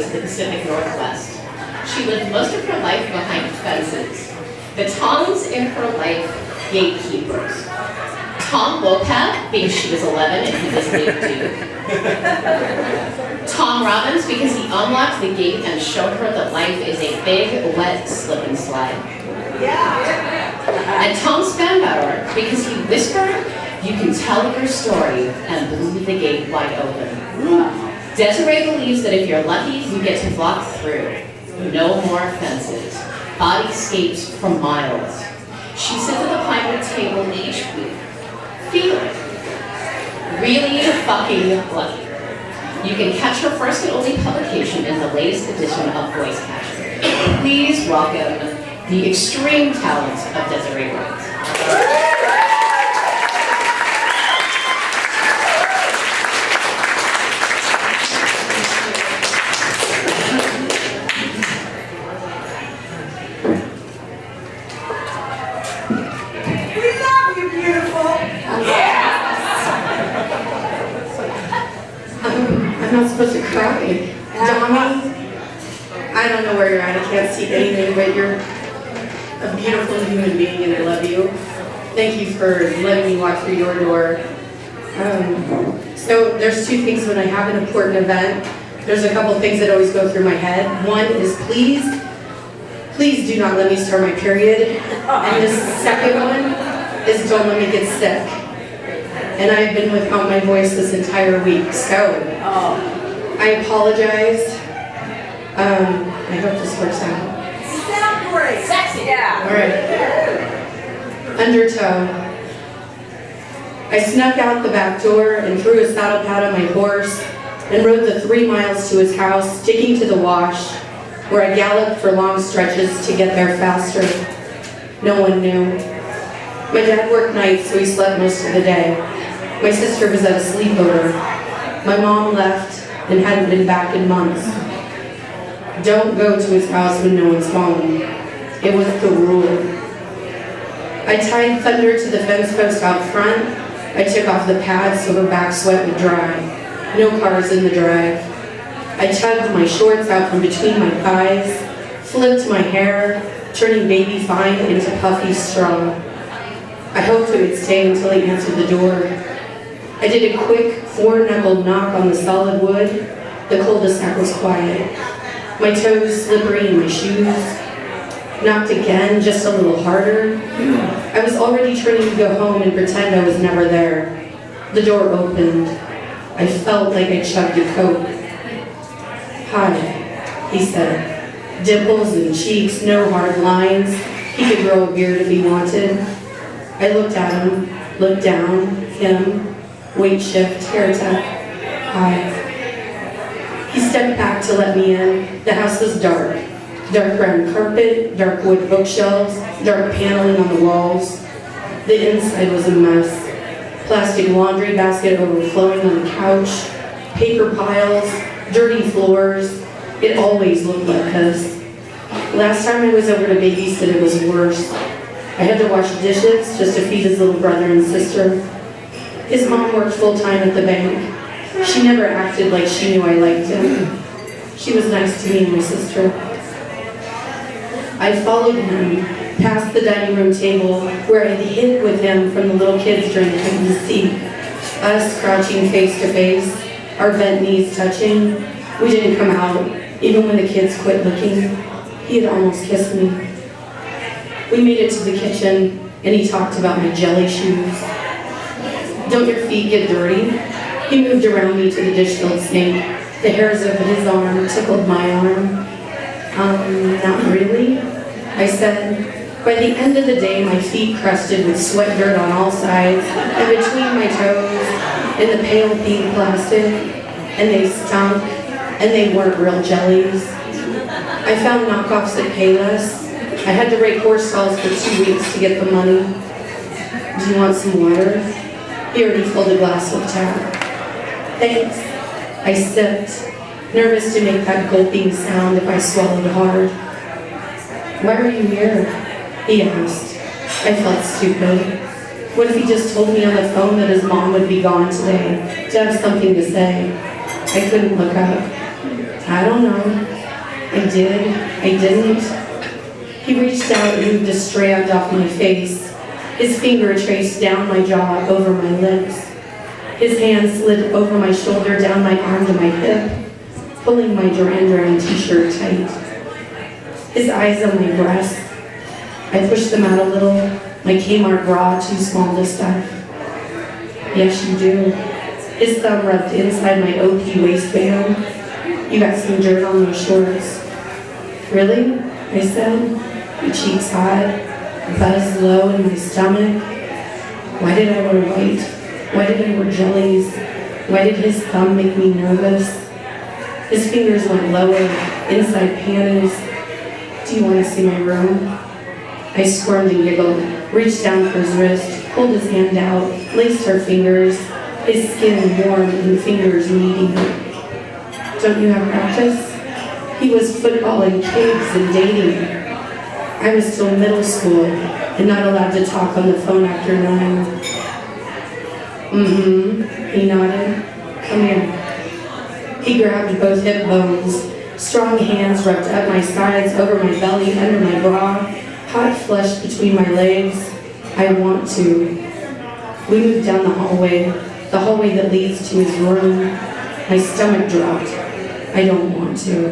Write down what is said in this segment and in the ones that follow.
to the Pacific Northwest. She lived most of her life behind fences. The Toms in her life, gatekeepers. Tom Wopat, because she was 11 and he was Luke Duke. Tom Robbins, because he unlocked the gate and showed her that life is a big, wet slip and slide. And Tom Spanbauer, because he whispered, "You can tell your story," and blew the gate wide open. Desiree believes that if you're lucky, you get to walk through. No more fences. Bodyscapes for miles. She sits at the pinewood table each week, feeling really fucking lucky. You can catch her first and only publication in the latest edition of Voice Catcher. Please welcome the extreme talent of Desiree Wright. I'm not supposed to cry. Dommy, I don't know where you're at. I can't see anything, but you're a beautiful human being and I love you. Thank you for letting me walk through your door. So there's two things when I have an important event. There's a couple things that always go through my head. One is please do not let me start my period. And the second one is don't let me get sick. And I've been without my voice this entire week, so I apologize. I hope this works out. You sound great. Sexy. Yeah. All right. Undertow. I snuck out the back door and threw a saddle pad on my horse and rode the 3 miles to his house, sticking to the wash, where I galloped for long stretches to get there faster. No one knew. My dad worked nights, so he slept most of the day. My sister was at a sleepover. My mom left and hadn't been back in months. Don't go to his house when no one's home. It was the rule. I tied Thunder to the fence post out front. I took off the pads so her back sweat would dry. No cars in the drive. I tugged my shorts out from between my thighs, flipped my hair, turning baby fine into puffy straw. I hoped it would stay until he answered the door. I did a quick 4-knuckle knock on the solid wood. The cul-de-sac was quiet. My toes slippery in my shoes. Knocked again, just a little harder. I was already turning to go home and pretend I was never there. The door opened. I felt like I chugged a Coke. "Hi," he said. Dimples and cheeks, no hard lines. He could grow a beard if he wanted. I looked at him, looked down, him, weight shift, hair tech. Hi. He stepped back to let me in. The house was dark. Dark brown carpet, dark wood bookshelves, dark paneling on the walls. The inside was a mess. Plastic laundry basket overflowing on the couch, paper piles, dirty floors. It always looked like this. Last time I was over to babysit, it was worse. I had to wash dishes just to feed his little brother and sister. His mom worked full-time at the bank. She never acted like she knew I liked him. She was nice to me and my sister. I followed him past the dining room table where I hid with him from the little kids during hide and seek. Us crouching face to face, our bent knees touching. We didn't come out, even when the kids quit looking. He had almost kissed me. We made it to the kitchen, and he talked about my jelly shoes. "Don't your feet get dirty?" He moved around me to the dish-filled sink. The hairs of his arm tickled my arm. Not really," I said. By the end of the day, my feet crusted with sweat dirt on all sides, and between my toes, in the pale pink plastic, and they stunk, and they weren't real jellies. I found knockoffs at Payless. I had to rake horse stalls for 2 weeks to get the money. "Do you want some water?" He already filled a glass with tap. "Thanks." I sipped, nervous to make that gulping sound if I swallowed hard. "Why are you here?" he asked. I felt stupid. What if he just told me on the phone that his mom would be gone today, to have something to say? I couldn't look up. I don't know. I did. I didn't. He reached out and moved a strand off my face. His finger traced down my jaw over my lips. His hand slid over my shoulder, down my arm to my hip, pulling my Duran Duran t-shirt tight. His eyes on my breasts. I pushed them out a little, my Kmart bra too small to stuff. Yes, you do. His thumb rubbed inside my OP waistband. You got some dirt on those shorts. Really? I said, my cheeks hot, buzz low in my stomach. Why did I wear white? Why did I wear jellies? Why did his thumb make me nervous? His fingers went lower, inside panties. Do you want to see my room? I squirmed and giggled, reached down for his wrist, pulled his hand out, laced our fingers, his skin warm and fingers meaty. Don't you have practice? He was footballing pigs and dating. I was still middle school and not allowed to talk on the phone after 9. He nodded. Come here. He grabbed both hip bones. Strong hands rubbed up my sides, over my belly, under my bra, hot flesh between my legs. I want to. We moved down the hallway that leads to his room. My stomach dropped. I don't want to.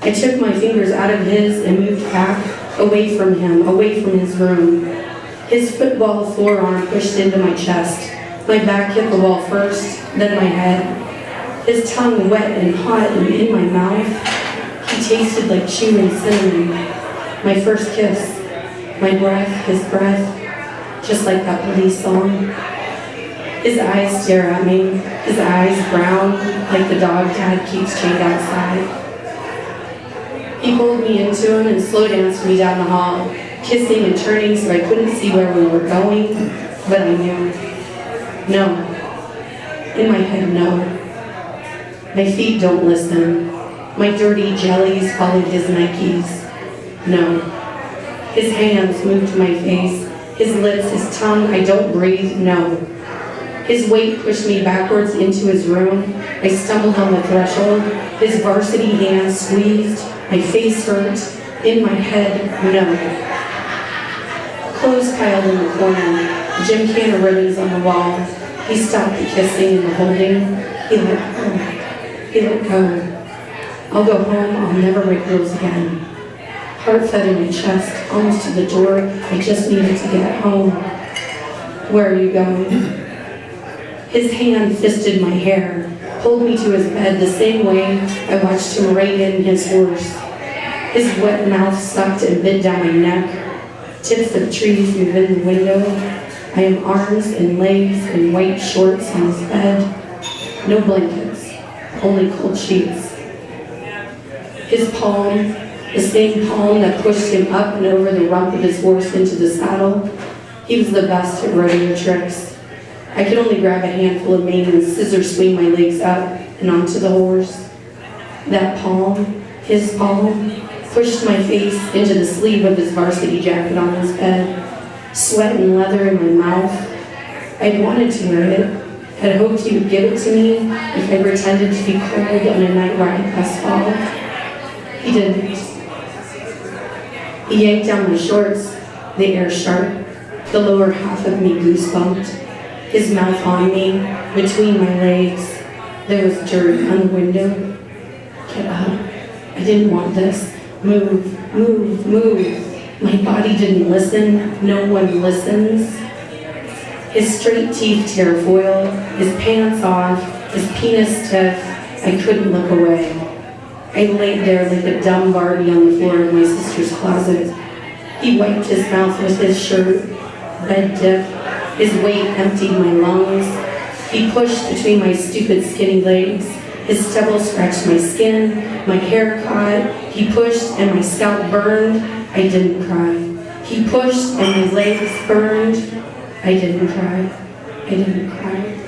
I took my fingers out of his and moved back, away from him, away from his room. His football forearm pushed into my chest. My back hit the wall first, then my head. His tongue wet and hot and in my mouth. He tasted like chewing cinnamon. My first kiss. My breath, his breath, just like that police song. His eyes stare at me, his eyes brown like the dog Dad keeps chained outside. He pulled me into him and slow danced me down the hall, kissing and turning so I couldn't see where we were going, but I knew. No. In my head, no. My feet don't listen. My dirty jellies followed his Nikes. No. His hands moved to my face, his lips, his tongue, I don't breathe, no. His weight pushed me backwards into his room. I stumbled on the threshold, his varsity hand squeezed, my face hurt, in my head, no. Clothes piled in the corner, gym can of ribbons on the wall. He stopped the kissing and the holding. He let go. He let go. I'll go home, I'll never break rules again. Heart fed in my chest, almost to the door. I just needed to get home. Where are you going? His hand fisted my hair, pulled me to his bed the same way I watched him rein in his horse. His wet mouth sucked and bit down my neck. Tips of trees move in the window. I am arms and legs in white shorts on his bed. No blankets, only cold sheets. His palm, the same palm that pushed him up and over the rump of his horse into the saddle. He was the best at rodeo tricks. I could only grab a handful of mane and scissor swing my legs up and onto the horse. That palm, his palm, pushed my face into the sleeve of his varsity jacket on his bed. Sweat and leather in my mouth. I'd wanted to wear it. Had hoped he would give it to me if I pretended to be cold on a night ride last fall. He didn't. He yanked down my shorts, the air sharp, the lower half of me goosebumped, his mouth on me, between my legs. There was dirt on the window. Get up. I didn't want this. Move, move, move. My body didn't listen. No one listens. His straight teeth terrifoil, his pants off, his penis stiff. I couldn't look away. I laid there like a dumb Barbie on the floor of my sister's closet. He wiped his mouth with his shirt, bed dip. His weight emptied my lungs. He pushed between my stupid skinny legs. His stubble scratched my skin, my hair caught. He pushed and my scalp burned. I didn't cry. He pushed and my legs burned. I didn't cry. I didn't cry.